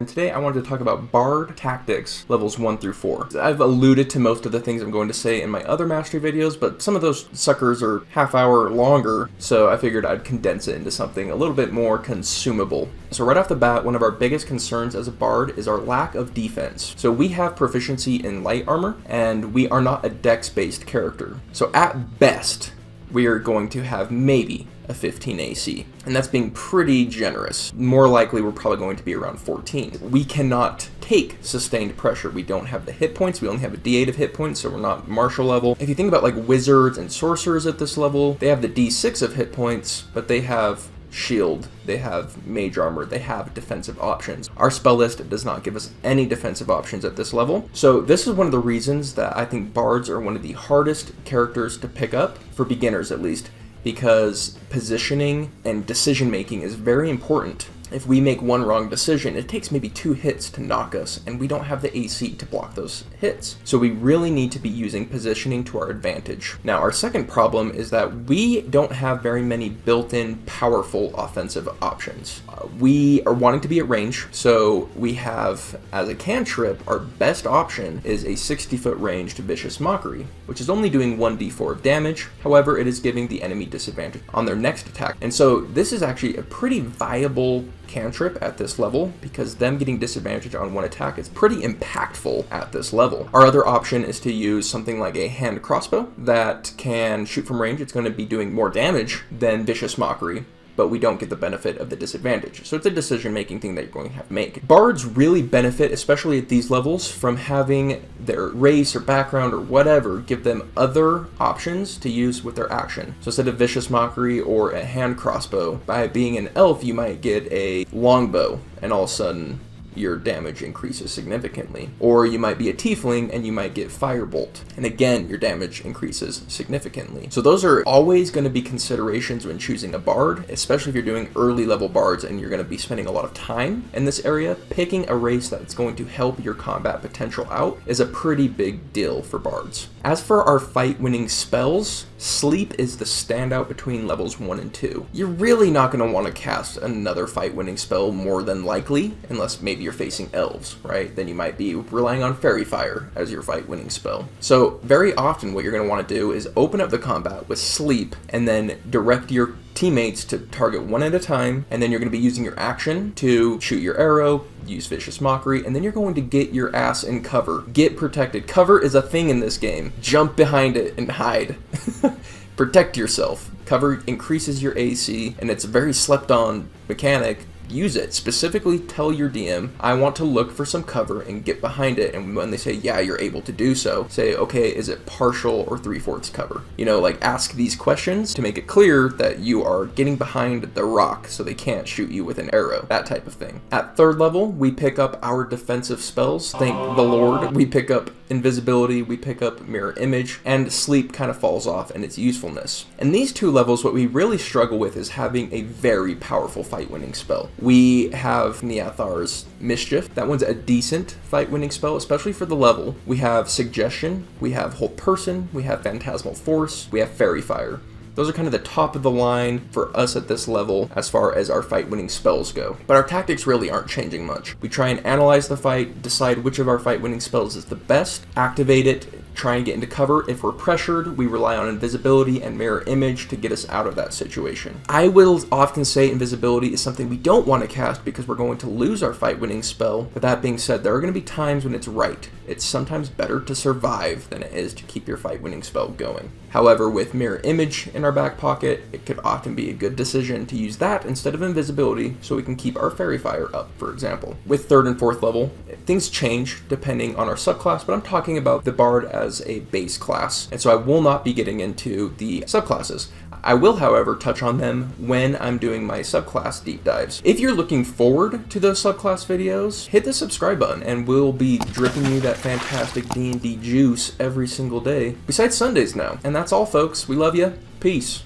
And today I wanted to talk about Bard Tactics levels 1 through 4. I've alluded to most of the things I'm going to say in my other mastery videos, but some of those suckers are half hour longer, so I figured I'd condense it into something a little bit more consumable. So right off the bat, one of our biggest concerns as a Bard is our lack of defense. So we have proficiency in light armor, and we are not a dex-based character. So at best, we are going to have maybe a 15 AC, and that's being pretty generous. More likely, we're probably going to be around 14. We cannot take sustained pressure. We don't have the hit points. We only have a D8 of hit points, so we're not martial level. If you think about like wizards and sorcerers at this level, they have the D6 of hit points, but they have shield, they have mage armor, they have defensive options. Our spell list does not give us any defensive options at this level. So this is one of the reasons that I think bards are one of the hardest characters to pick up, for beginners at least, because positioning and decision making is very important. If we make one wrong decision, it takes maybe 2 hits to knock us, and we don't have the AC to block those hits. So we really need to be using positioning to our advantage. Now, our second problem is that we don't have very many built-in powerful offensive options. We are wanting to be at range, so we have, as a cantrip, our best option is a 60-foot range to Vicious Mockery, which is only doing 1d4 of damage. However, it is giving the enemy disadvantage on their next attack. And so this is actually a pretty viable cantrip at this level, because them getting disadvantage on one attack is pretty impactful at this level. Our other option is to use something like a hand crossbow that can shoot from range. It's going to be doing more damage than Vicious Mockery, but we don't get the benefit of the disadvantage. So it's a decision-making thing that you're going to have to make. Bards really benefit, especially at these levels, from having their race or background or whatever give them other options to use with their action. So instead of Vicious Mockery or a hand crossbow, by being an elf, you might get a longbow, and all of a sudden, your damage increases significantly. Or you might be a tiefling and you might get firebolt, and again your damage increases significantly. So those are always going to be considerations when choosing a bard, especially if you're doing early level bards and you're going to be spending a lot of time in this area. Picking a race that's going to help your combat potential out is a pretty big deal for bards. As for our fight winning spells, Sleep is the standout between levels 1 and 2. You're really not going to want to cast another fight winning spell more than likely, unless maybe you're facing elves, right? Then you might be relying on Fairy Fire as your fight winning spell. So very often what you're going to want to do is open up the combat with Sleep and then direct your teammates to target one at a time, and then you're going to be using your action to shoot your arrow, use Vicious Mockery, and then you're going to get your ass in cover. Get protected. Cover is a thing in this game. Jump behind it and hide. Protect yourself. Cover increases your AC, and it's a very slept on mechanic. Use it. Specifically tell your DM, I want to look for some cover, and get behind it. And when they say, yeah, you're able to do so, say, okay, is it partial or 3/4 cover? You know, like ask these questions to make it clear that you are getting behind the rock so they can't shoot you with an arrow, that type of thing. At 3rd level, we pick up our defensive spells. Thank the Lord. We pick up Invisibility, we pick up Mirror Image, and Sleep kind of falls off in its usefulness. In these 2 levels, what we really struggle with is having a very powerful fight-winning spell. We have Neathar's Mischief. That one's a decent fight-winning spell, especially for the level. We have Suggestion, we have Hold Person, we have Phantasmal Force, we have Fairy Fire. Those are kind of the top of the line for us at this level as far as our fight-winning spells go. But our tactics really aren't changing much. We try and analyze the fight, decide which of our fight-winning spells is the best, activate it, try and get into cover. If we're pressured, we rely on Invisibility and Mirror Image to get us out of that situation. I will often say Invisibility is something we don't want to cast because we're going to lose our fight-winning spell. But that being said, there are going to be times when it's right. It's sometimes better to survive than it is to keep your fight-winning spell going. However, with Mirror Image in our back pocket, it could often be a good decision to use that instead of Invisibility so we can keep our Fairy Fire up, for example. With 3rd and 4th level, things change depending on our subclass, but I'm talking about the Bard as a base class, and so I will not be getting into the subclasses. I will, however, touch on them when I'm doing my subclass deep dives. If you're looking forward to those subclass videos, hit the subscribe button and we'll be dripping you that fantastic D&D juice every single day, besides Sundays now. And that's all, folks. We love you. Peace.